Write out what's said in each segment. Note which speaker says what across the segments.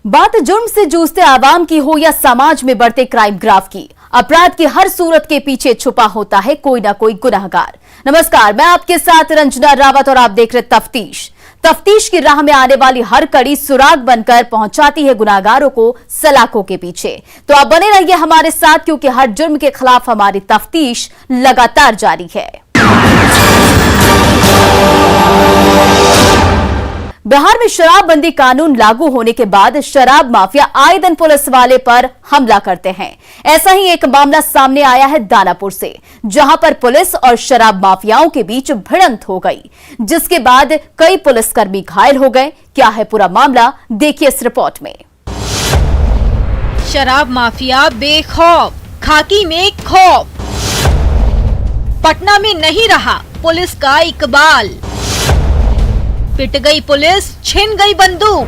Speaker 1: बात जुर्म से जूझते आवाम की हो या समाज में बढ़ते क्राइम ग्राफ की, अपराध की हर सूरत के पीछे छुपा होता है कोई ना कोई गुनाहगार। नमस्कार, मैं आपके साथ रंजना रावत और आप देख रहे तफ्तीश। तफ्तीश की राह में आने वाली हर कड़ी सुराग बनकर पहुंचाती है गुनाहगारों को सलाखों के पीछे। तो आप बने रहिए हमारे साथ, क्योंकि हर जुर्म के खिलाफ हमारी तफ्तीश लगातार जारी है। बिहार में शराबबंदी कानून लागू होने के बाद शराब माफिया आए दिन पुलिस वाले पर हमला करते हैं। ऐसा ही एक मामला सामने आया है दानापुर से, जहां पर पुलिस और शराब माफियाओं के बीच भिड़ंत हो गई, जिसके बाद कई पुलिसकर्मी घायल हो गए। क्या है पूरा मामला, देखिए इस रिपोर्ट में।
Speaker 2: शराब माफिया बेखौफ, खाकी में खौफ। पटना में नहीं रहा पुलिस का इकबाल, पिट गई पुलिस, छिन गई बंदूक।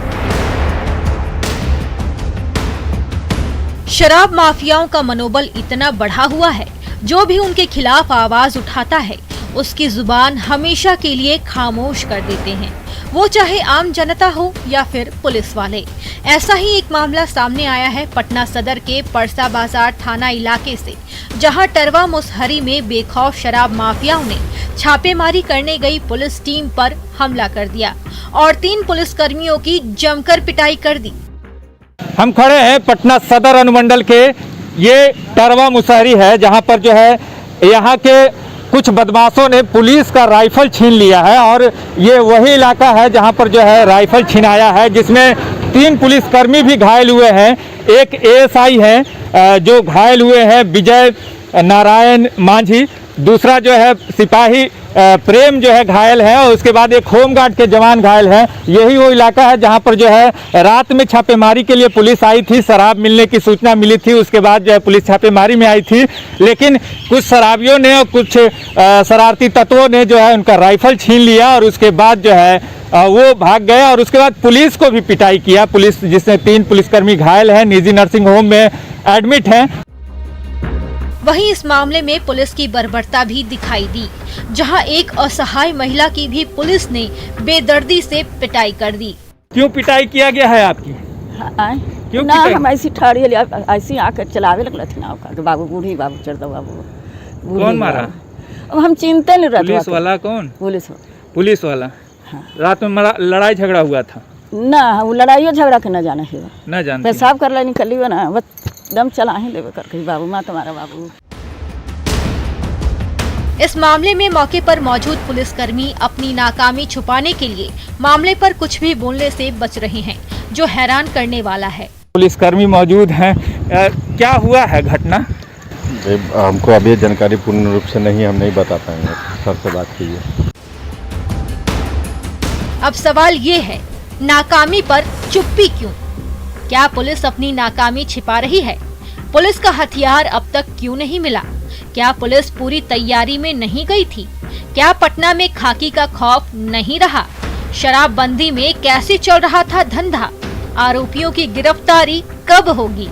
Speaker 2: शराब माफियाओं का मनोबल इतना बढ़ा हुआ है, जो भी उनके खिलाफ आवाज उठाता है उसकी जुबान हमेशा के लिए खामोश कर देते हैं, वो चाहे आम जनता हो या फिर पुलिस वाले। ऐसा ही एक मामला सामने आया है पटना सदर के परसा बाजार थाना इलाके से, जहां टरवा मुसहरी में बेखौफ शराब माफियाओं ने छापेमारी करने गई पुलिस टीम पर हमला कर दिया और 3 पुलिसकर्मियों की जमकर पिटाई कर दी।
Speaker 3: हम खड़े हैं पटना सदर अनुमंडल के, ये टरवा मुसहरी है, जहां पर जो है यहाँ के कुछ बदमाशों ने पुलिस का राइफल छीन लिया है। और ये वही इलाका है जहां पर जो है राइफल छिनाया है, जिसमें 3 पुलिसकर्मी भी घायल हुए हैं। एक एएसआई है जो घायल हुए हैं, विजय नारायण मांझी। दूसरा जो है सिपाही प्रेम जो है घायल है, और उसके बाद एक होमगार्ड के जवान घायल हैं। यही वो इलाका है जहां पर जो है रात में छापेमारी के लिए पुलिस आई थी। शराब मिलने की सूचना मिली थी, उसके बाद जो है पुलिस छापेमारी में आई थी, लेकिन कुछ शराबियों ने और कुछ शरारती तत्वों ने जो है उनका राइफल छीन लिया और उसके बाद जो है वो भाग गए। और उसके बाद पुलिस को भी पिटाई किया, पुलिस जिसमें 3 पुलिसकर्मी घायल हैं, निजी नर्सिंग होम में एडमिट हैं।
Speaker 2: वहीं इस मामले में पुलिस की बर्बरता भी दिखाई दी, जहां एक असहाय महिला की भी पुलिस ने बेदर्दी से पिटाई कर दी।
Speaker 3: क्यों पिटाई किया गया है आपकी?
Speaker 4: क्यों ना हम ऐसी ठाड़ी ऐसी आकर चलावे लगल थी ना का बाबू, बूढ़ी बाबू, चढ़ दो बाबू।
Speaker 3: कौन मारा?
Speaker 4: अब हम चिंता नहीं रहते।
Speaker 3: पुलिस वाला? कौन पुलिस वाला?
Speaker 4: हाँ।
Speaker 3: रात में लड़ाई झगड़ा हुआ था
Speaker 4: ना? वो लड़ाइयो झगड़ा के न जाना है,
Speaker 3: न जानते।
Speaker 4: पेशाब कर ला निकली हो ना, बस दम चला ही लेवे करके बाबू, माँ तुम्हारा बाबू।
Speaker 2: इस मामले में मौके पर मौजूद पुलिसकर्मी अपनी नाकामी छुपाने के लिए मामले पर कुछ भी बोलने से बच रहे हैं, जो हैरान करने वाला है।
Speaker 3: पुलिसकर्मी मौजूद हैं, क्या हुआ है घटना?
Speaker 5: हमको अभी जानकारी पूर्ण रूप से नहीं, हम नहीं बता पाएंगे, सर से बात कीजिए।
Speaker 2: अब सवाल ये है, नाकामी पर चुप्पी क्यों? क्या पुलिस अपनी नाकामी छिपा रही है? पुलिस का हथियार अब तक क्यों नहीं मिला? क्या पुलिस पूरी तैयारी में नहीं गई थी? क्या पटना में खाकी का खौफ नहीं रहा? शराबबंदी में कैसे चल रहा था धंधा? आरोपियों की गिरफ्तारी कब होगी?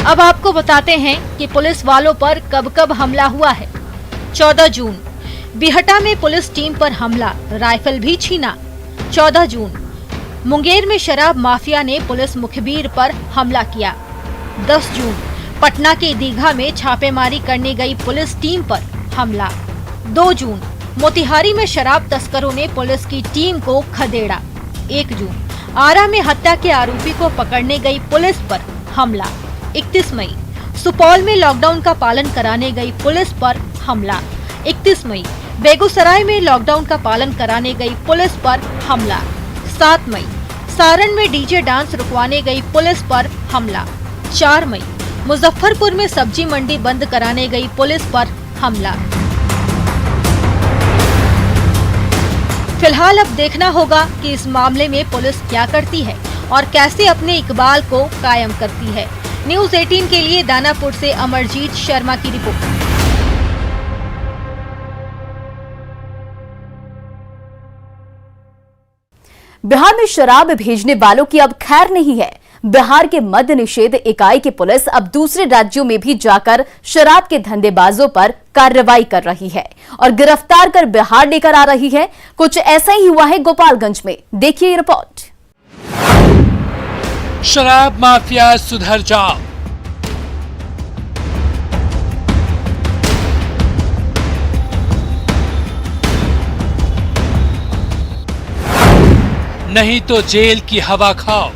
Speaker 2: अब आपको बताते हैं कि पुलिस वालों पर कब कब हमला हुआ है। 14 जून बिहटा में पुलिस टीम पर हमला, राइफल भी छीना। 14 जून मुंगेर में शराब माफिया ने पुलिस मुखबिर पर हमला किया। 10 जून पटना के दीघा में छापेमारी करने गई पुलिस टीम पर हमला। 2 जून मोतिहारी में शराब तस्करों ने पुलिस की टीम को खदेड़ा। 1 जून आरा में हत्या के आरोपी को पकड़ने गई पुलिस पर हमला। 31 मई सुपौल में लॉकडाउन का पालन कराने गई पुलिस पर हमला। 31 मई बेगूसराय में लॉकडाउन का पालन कराने गई पुलिस पर हमला। 7 मई सारण में डीजे डांस रुकवाने गई पुलिस पर हमला। 4 मई मुजफ्फरपुर में सब्जी मंडी बंद कराने गई पुलिस पर हमला। फिलहाल अब देखना होगा कि इस मामले में पुलिस क्या करती है और कैसे अपने इकबाल को कायम करती है। न्यूज़ 18 के लिए दानापुर से अमरजीत शर्मा की रिपोर्ट।
Speaker 1: बिहार में शराब भेजने वालों की अब खैर नहीं है। बिहार के मद्य निषेध इकाई की पुलिस अब दूसरे राज्यों में भी जाकर शराब के धंधेबाजों पर कार्रवाई कर रही है और गिरफ्तार कर बिहार लेकर आ रही है। कुछ ऐसा ही हुआ है गोपालगंज में, देखिए ये रिपोर्ट।
Speaker 6: शराब माफिया सुधर जाओ। नहीं तो जेल की हवा खाओ।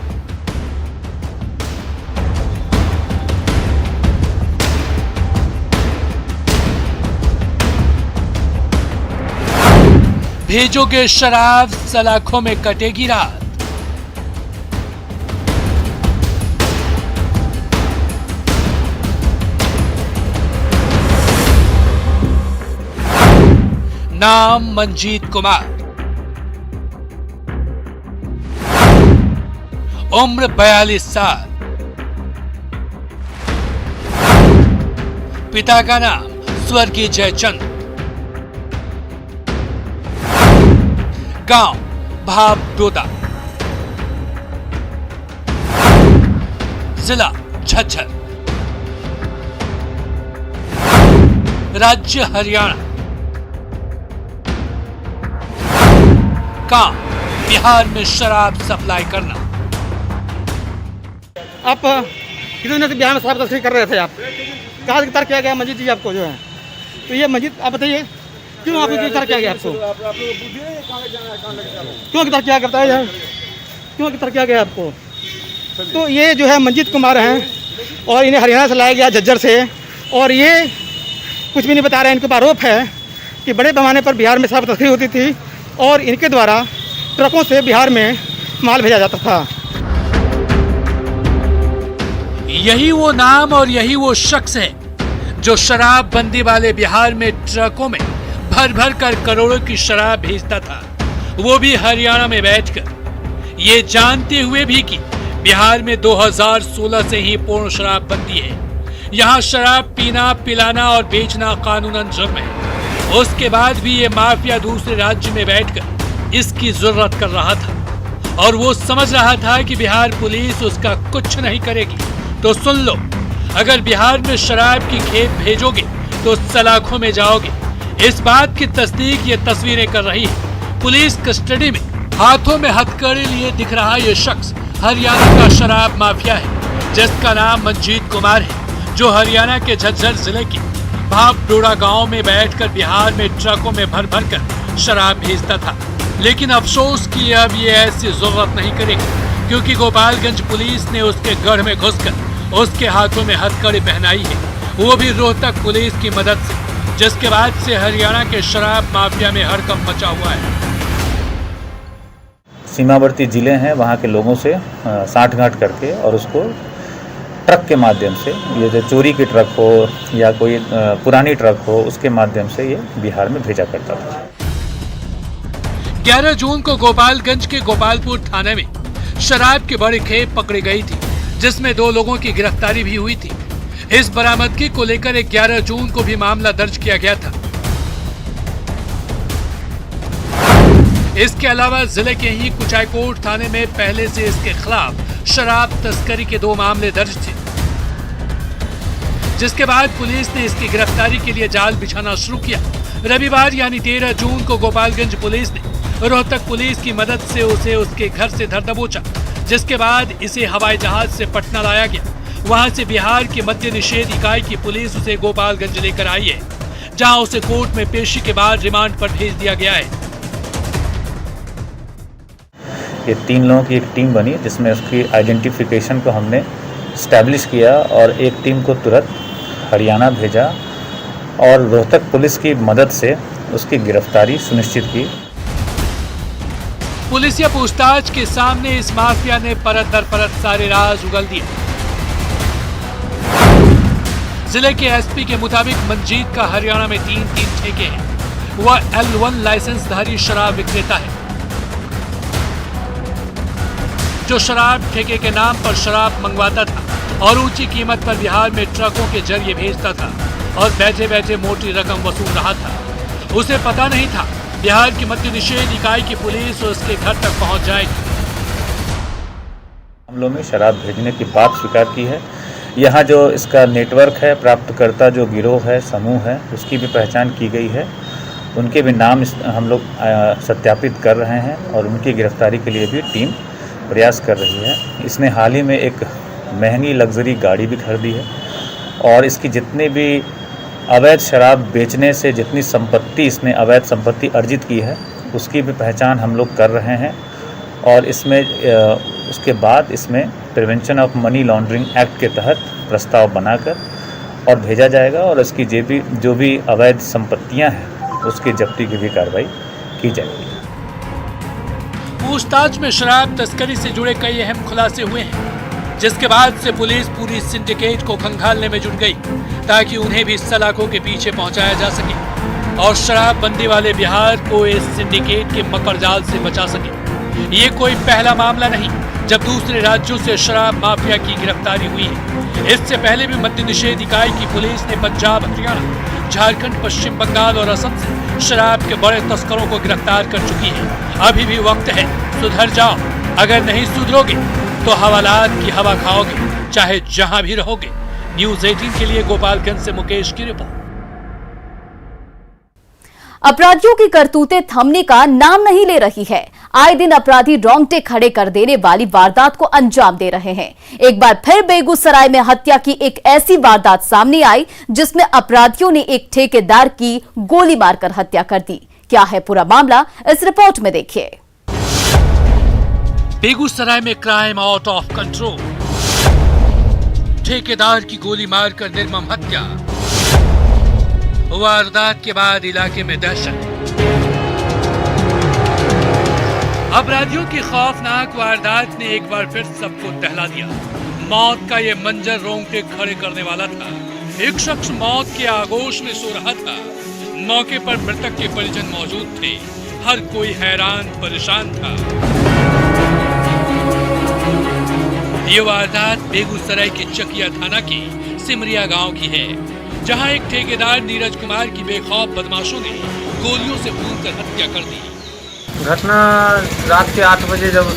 Speaker 6: भेजोगे शराब, सलाखों में कटेगी रात। नाम मंजीत कुमार, उम्र 42 साल, पिता का नाम स्वर्गीय जयचंद, गांव भाप डोदा, जिला झज्जर, राज्य हरियाणा, काम बिहार में शराब सप्लाई करना।
Speaker 7: आप कितने दिनों से बिहार में शराब तस्करी कर रहे थे? आप कहाँ गिरफ्तार किया गया मंजीत जी आपको जो है? तो ये मंजीत, आप बताइए क्यों आपको गिरफ्तार किया गया? आपको क्यों गिरफ्तार किया गया? बताइए क्यों गिरफ्तार किया गया आपको? तो ये जो है मंजीत कुमार हैं और इन्हें हरियाणा से लाया गया, झज्जर से, और ये कुछ भी नहीं बता रहे हैं। इनके ऊपर आरोप है कि बड़े पैमाने पर बिहार में शराब तस्करी होती थी और इनके द्वारा ट्रकों से बिहार में माल भेजा जाता था।
Speaker 6: यही वो नाम और यही वो शख्स है जो शराब बंदी वाले बिहार में ट्रकों में भर भर कर करोड़ों की शराब भेजता था, वो भी हरियाणा में बैठकर, ये जानते हुए भी कि बिहार में 2016 से ही पूर्ण शराब बंदी है। यहाँ शराब पीना, पिलाना और बेचना कानूनन जुर्म है। उसके बाद भी ये माफिया दूसरे राज्य में बैठकर इसकी जरूरत कर रहा था और वो समझ रहा था कि बिहार पुलिस उसका कुछ नहीं करेगी। तो सुन लो, अगर बिहार में शराब की खेप भेजोगे तो सलाखों में जाओगे। इस बात की तस्दीक ये तस्वीरें कर रही है। पुलिस कस्टडी में हाथों में हथकड़ी लिए दिख रहा ये शख्स हरियाणा का शराब माफिया है, जिसका नाम मंजीत कुमार है, जो हरियाणा के झज्जर जिले के भाप डोड़ा गांव में बैठकर बिहार में ट्रकों में भर भर कर शराब भेजता था। लेकिन अफसोस कि अब ये ऐसी जरूरत नहीं करेगी, क्योंकि गोपालगंज पुलिस ने उसके गढ़ में घुसकर उसके हाथों में हथकड़ी पहनाई है, वो भी रोहतक पुलिस की मदद से, जिसके बाद से हरियाणा के शराब माफिया में हड़कंप मचा हुआ है।
Speaker 8: सीमावर्ती जिले हैं, वहाँ के लोगों से साठगांठ करके और उसको ट्रक के माध्यम से, ये जो चोरी की ट्रक हो या कोई पुरानी ट्रक हो, उसके माध्यम से ये बिहार में भेजा करता था।
Speaker 6: 11 जून को गोपालगंज के गोपालपुर थाने में शराब की बड़ी खेप पकड़ी गई थी, जिसमें 2 लोगों की गिरफ्तारी भी हुई थी। इस बरामदगी को लेकर 11 जून को भी मामला दर्ज किया गया था। इसके अलावा जिले के ही कुचायकोट थाने में पहले से इसके खिलाफ शराब तस्करी के 2 मामले दर्ज थे, जिसके बाद पुलिस ने इसकी गिरफ्तारी के लिए जाल बिछाना शुरू किया। रविवार यानी 13 जून को गोपालगंज पुलिस ने रोहतक पुलिस की मदद से उसे उसके घर से धर दबोचा, जिसके बाद इसे हवाई जहाज से पटना लाया गया। वहां से बिहार की मद्य निषेध इकाई की पुलिस उसे गोपालगंज लेकर आई है, जहां उसे कोर्ट में पेशी के बाद रिमांड पर भेज दिया गया है।
Speaker 8: ये 3 लोगों की एक टीम बनी, जिसमें उसकी आइडेंटिफिकेशन को हमने इस्टेब्लिश किया और एक टीम को तुरंत हरियाणा भेजा और रोहतक पुलिस की मदद से उसकी गिरफ्तारी सुनिश्चित की।
Speaker 6: पुलिसिया पूछताछ के सामने इस माफिया ने परत दर परत सारे राज उगल दिए। जिले के एसपी के मुताबिक मंजीत का हरियाणा में 3 ठेके हैं। वह L1 लाइसेंसधारी शराब विक्रेता है, जो शराब ठेके के नाम पर शराब मंगवाता था और ऊंची कीमत पर बिहार में ट्रकों के जरिए भेजता था और बैठे बैठे मोटी रकम वसूल रहा था। उसे पता नहीं था बिहार की मद्य निषेध इकाई की पुलिस उसके घर तक पहुंच जाएगी।
Speaker 8: मामलों में शराब भेजने की बात स्वीकार की है। यहाँ जो इसका नेटवर्क है, प्राप्तकर्ता जो गिरोह है, समूह है, उसकी भी पहचान की गई है। उनके भी नाम हम लोग सत्यापित कर रहे हैं और उनकी गिरफ्तारी के लिए भी टीम प्रयास कर रही है। इसने हाल ही में एक महंगी लग्जरी गाड़ी भी खरीदी है और इसकी जितने भी अवैध शराब बेचने से जितनी संपत्ति इसने अवैध संपत्ति अर्जित की है उसकी भी पहचान हम लोग कर रहे हैं और इसमें उसके बाद इसमें prevention of money laundering act के तहत प्रस्ताव बनाकर और भेजा जाएगा और इसकी जो भी अवैध संपत्तियां हैं उसकी जब्ती की भी कार्रवाई की जाएगी।
Speaker 6: पूछताछ में शराब तस्करी से जुड़े कई अहम खुलासे हुए हैं, जिसके बाद से पुलिस पूरी सिंडिकेट को खंगालने में जुट गई ताकि उन्हें भी सलाखों के पीछे पहुंचाया जा सके और शराबबंदी वाले बिहार को इस सिंडिकेट के मकड़जाल से बचा सके। ये कोई पहला मामला नहीं जब दूसरे राज्यों से शराब माफिया की गिरफ्तारी हुई है। इससे पहले भी मद्य निषेध इकाई की पुलिस ने पंजाब, हरियाणा, झारखंड, पश्चिम बंगाल और असम से शराब के बड़े तस्करों को गिरफ्तार कर चुकी है। अभी भी वक्त है, सुधर जाओ। अगर नहीं सुधरोगे तो हवालात की हवा खाओगे, चाहे जहां भी रहोगे। न्यूज़ 18 के लिए गोपालगंज से मुकेश की रिपोर्ट।
Speaker 1: अपराधियों की करतूतें थमने का नाम नहीं ले रही है। आए दिन अपराधी रोंगटे खड़े कर देने वाली वारदात को अंजाम दे रहे हैं। एक बार फिर बेगूसराय में हत्या की एक ऐसी वारदात सामने आई जिसमें अपराधियों ने एक ठेकेदार की गोली मारकर हत्या कर दी। क्या है पूरा मामला, इस रिपोर्ट में देखिए।
Speaker 6: बेगूसराय में क्राइम आउट ऑफ कंट्रोल, ठेकेदार की गोली मारकर निर्मम हत्या। वारदात के बाद इलाके में दहशत। अपराधियों की खौफनाक वारदात ने एक बार फिर सबको दहला दिया। मौत का ये मंजर रोंगटे खड़े करने वाला था। एक शख्स मौत के आगोश में सो रहा था। मौके पर मृतक के परिजन मौजूद थे। हर कोई हैरान परेशान था। ये वारदात बेगूसराय के चकिया थाना के सिमरिया गांव की है, जहां एक ठेकेदार नीरज कुमार की बेखौफ बदमाशों ने गोलियों से भूनकर हत्या कर दी।
Speaker 9: घटना रात के 8 बजे जब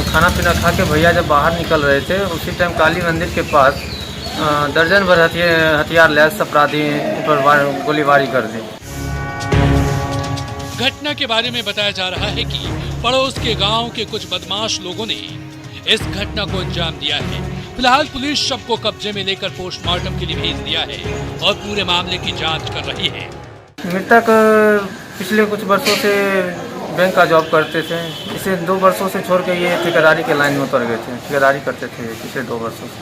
Speaker 9: खाना पीना खा के भैया जब बाहर निकल रहे थे, उसी टाइम काली मंदिर के पास दर्जन भर हथियार लैस अपराधी पर गोलीबारी कर दी।
Speaker 6: घटना के बारे में बताया जा रहा है कि पड़ोस के गांव के कुछ बदमाश लोगों ने इस घटना को अंजाम दिया है। फिलहाल पुलिस शव को कब्जे में लेकर पोस्टमार्टम के लिए भेज दिया है और पूरे मामले की जांच कर रही है।
Speaker 9: मृतक पिछले कुछ वर्षों से बैंक का जॉब करते थे। इसे 2 वर्षों से छोड़ के ये ठेकेदारी के लाइन में उतर गए थे। ठेकेदारी करते थे पिछले 2 वर्षों से।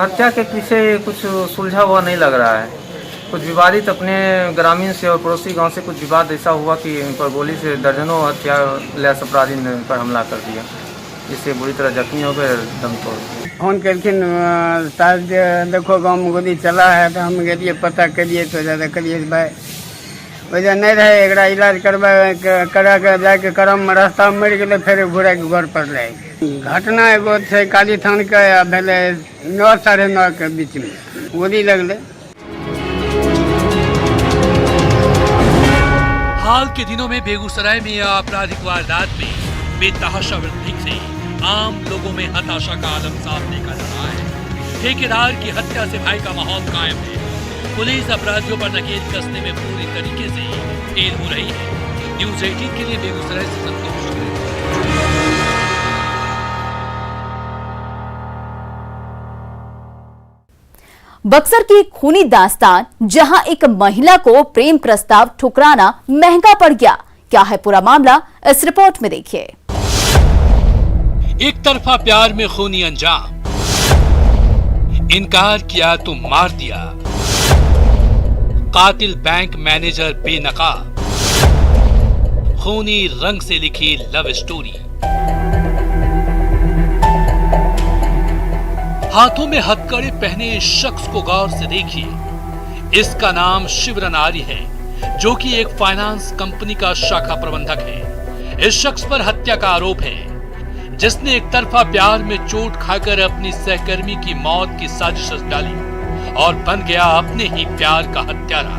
Speaker 9: हत्या के पीछे कुछ सुलझा हुआ नहीं लग रहा है। कुछ विवादित अपने ग्रामीण से और पड़ोसी गांव से कुछ विवाद ऐसा हुआ कि इन पर गोली से दर्जनों हथियार लैस अपराधी ने पर हमला कर दिया, जिससे बुरी तरह जख्मी हो गए, दम तोड़ दिए।
Speaker 10: फोन करके साथ देखो गाँव में गोली चला है, तो हम गए पता करिए तो ज़्यादा करिए भाई वजह नहीं रहे। एक इलाज करा के जाके करम में रास्ता में मर गए, फिर घूरा के घर पर रहे। घटना एगो थे काली थान के भेले 9 साढ़े 9 के बीच में गोली लगले।
Speaker 6: हाल के दिनों में बेगूसराय में आपराधिक वारदात में बेतहाशा वृद्धि से आम लोगों में हताशा का आलम साफ देखा जा रहा है। ठेकेदार की हत्या से भय का माहौल कायम है। पुलिस अपराधियों पर नकेल कसने में पूरी तरीके से फेल हो रही है। न्यूज़ 18 के लिए बेगूसराय से संतोष।
Speaker 1: बक्सर की खूनी दास्तान, जहां एक महिला को प्रेम प्रस्ताव ठुकराना महंगा पड़ गया। क्या है पूरा मामला, इस रिपोर्ट में देखिए।
Speaker 6: एक तरफा प्यार में खूनी अंजाम, इनकार किया तो मार दिया, कातिल बैंक मैनेजर बेनकाब, खूनी रंग से लिखी लव स्टोरी। हाथों में हथकड़ी पहने इस शख्स को गौर से देखिए। इसका नाम शिवरन आर्य है, जो कि एक फाइनेंस कंपनी का शाखा प्रबंधक है। इस शख्स पर हत्या का आरोप है, जिसने एक तरफा प्यार में चोट खाकर अपनी सहकर्मी की मौत की साजिश डाली और बन गया अपने ही प्यार का हत्यारा।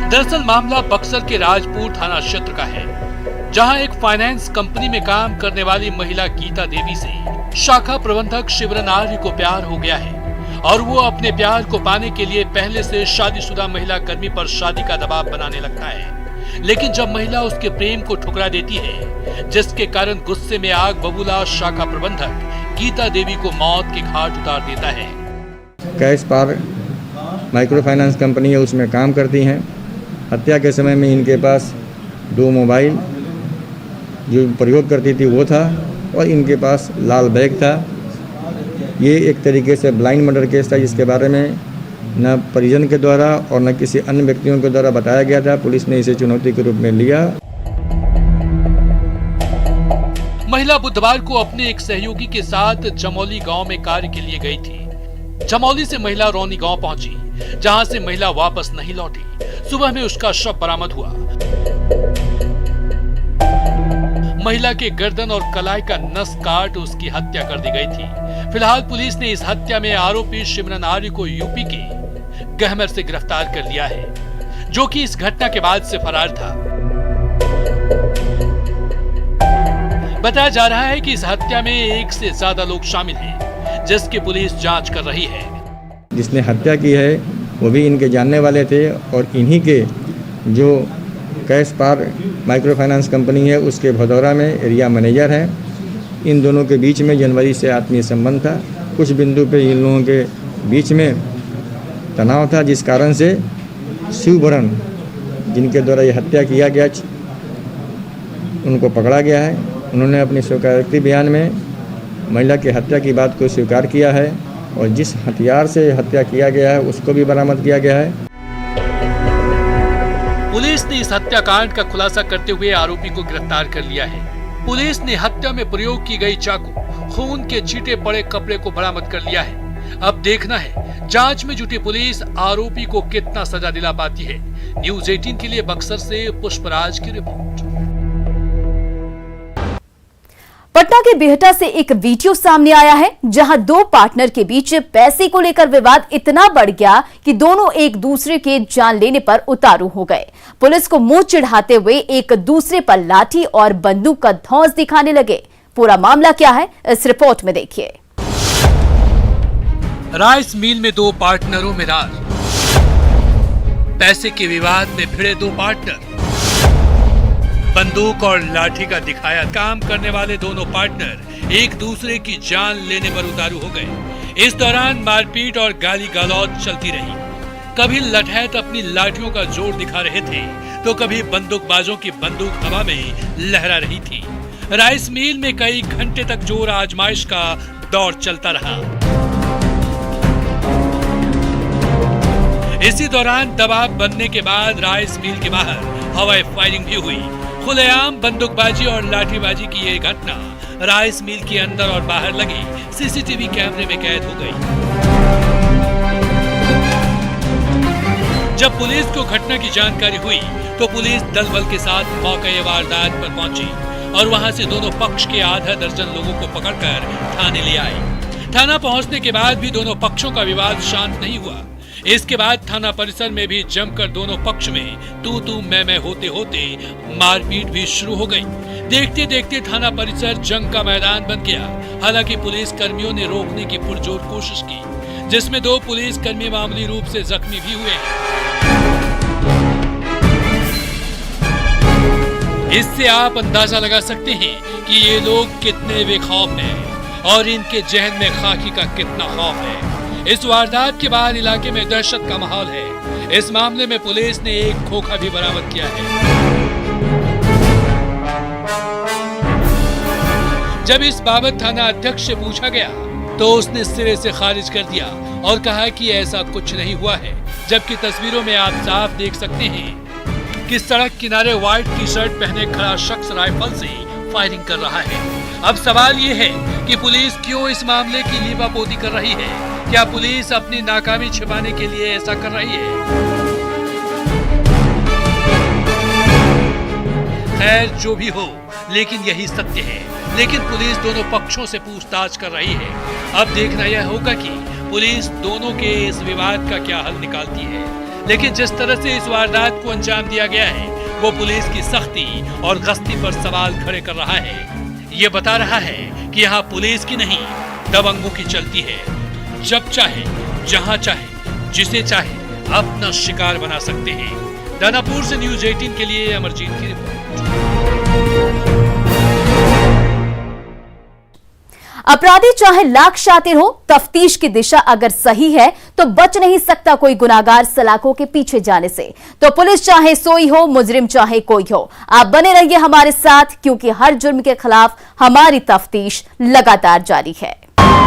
Speaker 6: दरअसल मामला बक्सर के राजपुर थाना क्षेत्र का है। जहां एक फाइनेंस कंपनी में काम करने वाली महिला गीता देवी से शाखा प्रबंधक शिवरन आर्य को प्यार हो गया है और वो अपने प्यार को पाने के लिए पहले से शादीशुदा महिला कर्मी पर शादी का दबाव बनाने लगता है। लेकिन जब महिला उसके प्रेम को ठुकरा देती है, जिसके कारण गुस्से में आग बबूला शाखा प्रबंधक गीता देवी को मौत के घाट उतार देता है।
Speaker 11: कैश पार माइक्रो फाइनेंस कंपनी है, उसमें काम करती हैं। हत्या के समय में इनके पास 2 मोबाइल जो प्रयोग करती थी वो था और इनके पास लाल बैग था। ये एक तरीके से ब्लाइंड मर्डर केस था, जिसके बारे में न परिजन के द्वारा और न किसी अन्य व्यक्तियों के द्वारा बताया गया था। पुलिस ने इसे चुनौती के रूप में लिया।
Speaker 6: महिला बुधवार को अपने एक सहयोगी के साथ जमौली गांव में कार्य के लिए गई थी। जमौली से महिला रौनी गांव पहुंची, जहां से महिला वापस नहीं लौटी। सुबह में उसका शव बरामद हुआ। महिला के गर्दन और कलाई का नस काट उसकी हत्या कर दी गई थी। फिलहाल पुलिस ने इस हत्या में आरोपी शिवरन आर्य को यूपी के गहमर से गिरफ्तार कर लिया है, जो कि इस घटना के बाद से फरार था। बताया जा रहा है कि इस हत्या में 1 से ज्यादा लोग शामिल हैं, जिसकी पुलिस जांच कर रही है।
Speaker 11: जिसने हत्या की है वो भी इनके जानने वाले थे और इन्हीं के जो कैश पार माइक्रो फाइनेंस कंपनी है उसके भदौरा में एरिया मैनेजर हैं। इन दोनों के बीच में जनवरी से आत्मीय संबंध था। कुछ बिंदु पे इन लोगों के बीच में तनाव था, जिस कारण से शिवबरन जिनके द्वारा ये हत्या किया गया उनको पकड़ा गया है। उन्होंने अपने स्वीकारोक्ति बयान में महिला की हत्या की बात को स्वीकार किया है और जिस हथियार से हत्या किया गया है उसको भी बरामद किया गया है।
Speaker 6: पुलिस ने इस हत्याकांड का खुलासा करते हुए आरोपी को गिरफ्तार कर लिया है। पुलिस ने हत्या में प्रयोग की गई चाकू, खून के छींटे पड़े कपड़े को बरामद कर लिया है। अब देखना है जांच में जुटी पुलिस आरोपी को कितना सजा दिला पाती है। न्यूज़ 18 के लिए बक्सर से पुष्पराज की रिपोर्ट।
Speaker 1: पटना के बिहटा से एक वीडियो सामने आया है, जहां 2 पार्टनर के बीच पैसे को लेकर विवाद इतना बढ़ गया कि दोनों एक दूसरे के जान लेने पर उतारू हो गए। पुलिस को मुंह चिढ़ाते हुए एक दूसरे पर लाठी और बंदूक का धौंस दिखाने लगे। पूरा मामला क्या है, इस रिपोर्ट में देखिए।
Speaker 6: राइस मिल में 2 पार्टनरों में रार। पैसे के विवाद में भिड़े 2 पार्टनर। बंदूक और लाठी का दिखाया। काम करने वाले दोनों पार्टनर एक दूसरे की जान लेने पर उतारू हो गए। इस दौरान मारपीट और गाली गलौज चलती रही। कभी लठैत अपनी लाठियों का जोर दिखा रहे थे, तो कभी बंदूकबाजों की बंदूक हवा में लहरा रही थी। राइस मिल में कई घंटे तक जोर आजमाइश का दौर चलता रहा। इसी दौरान दबाव बनने के बाद राइस मिल के बाहर हवाई फायरिंग भी हुई। खुलेआम बंदूकबाजी और लाठीबाजी की ये घटना राइस मिल के अंदर और बाहर लगे सीसीटीवी कैमरे में कैद हो गई। जब पुलिस को घटना की जानकारी हुई तो पुलिस दल बल के साथ मौके वारदात पर पहुंची और वहां से दोनों पक्ष के आधा दर्जन लोगों को पकड़कर थाने ले आई। थाना पहुंचने के बाद भी दोनों पक्षों का विवाद शांत नहीं हुआ। इसके बाद थाना परिसर में भी जमकर दोनों पक्ष में तू मैं होते होते मारपीट भी शुरू हो गई। देखते देखते थाना परिसर जंग का मैदान बन गया। हालांकि पुलिस कर्मियों ने रोकने की पुरजोर कोशिश की, जिसमें 2 पुलिस कर्मी मामूली रूप से जख्मी भी हुए हैं। इससे आप अंदाजा लगा सकते हैं कि ये लोग कितने बेखौफ हैं और इनके जहन में खाकी का कितना खौफ है। इस वारदात के बाद इलाके में दहशत का माहौल है। इस मामले में पुलिस ने एक खोखा भी बरामद किया है। जब इस बाबत थाना अध्यक्ष से पूछा गया तो उसने सिरे से खारिज कर दिया और कहा कि ऐसा कुछ नहीं हुआ है, जबकि तस्वीरों में आप साफ देख सकते हैं कि सड़क किनारे व्हाइट टी शर्ट पहने खड़ा शख्स राइफल से फायरिंग कर रहा है। अब सवाल ये है कि पुलिस क्यों इस मामले की लीपापोती कर रही है? क्या पुलिस अपनी नाकामी छिपाने के लिए ऐसा कर रही है? खैर जो भी हो, लेकिन यही सत्य है। लेकिन पुलिस दोनों पक्षों से पूछताछ कर रही है। अब देखना यह होगा कि पुलिस दोनों के इस विवाद का क्या हल निकालती है। लेकिन जिस तरह से इस वारदात को अंजाम दिया गया है वो पुलिस की सख्ती और गश्ती पर सवाल खड़े कर रहा है। ये बता रहा है कि यहाँ पुलिस की नहीं दबंगों की चलती है। जब चाहे, जहाँ चाहे, जिसे चाहे अपना शिकार बना सकते हैं। दानापुर से न्यूज 18 के लिए अमरजीत की रिपोर्ट।
Speaker 1: अपराधी चाहे लाख शातिर हो, तफ्तीश की दिशा अगर सही है तो बच नहीं सकता कोई गुनाहगार सलाखों के पीछे जाने से। तो पुलिस चाहे सोई हो, मुजरिम चाहे कोई हो, आप बने रहिए हमारे साथ, क्योंकि हर जुर्म के खिलाफ हमारी तफ्तीश लगातार जारी है।